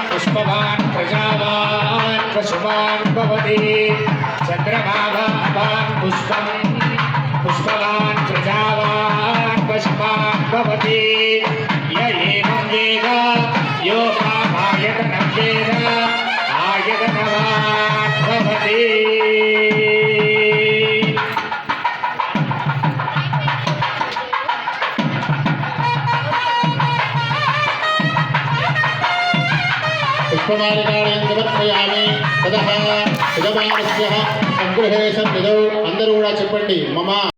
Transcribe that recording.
पुष्पवान् प्रजावान् पशुवान् भवति चन्द्रभागावान् पुष्पं पुष्पवान् प्रजावान् पशुवान् भवति य एवं वेद यो मामायतनं वेद आयतनवान् भवति పుష్పమాలికాన్ని తదః యజమానస్య సంగృహే సన్నిధౌ అందరూ కూడా చెప్పండి మమ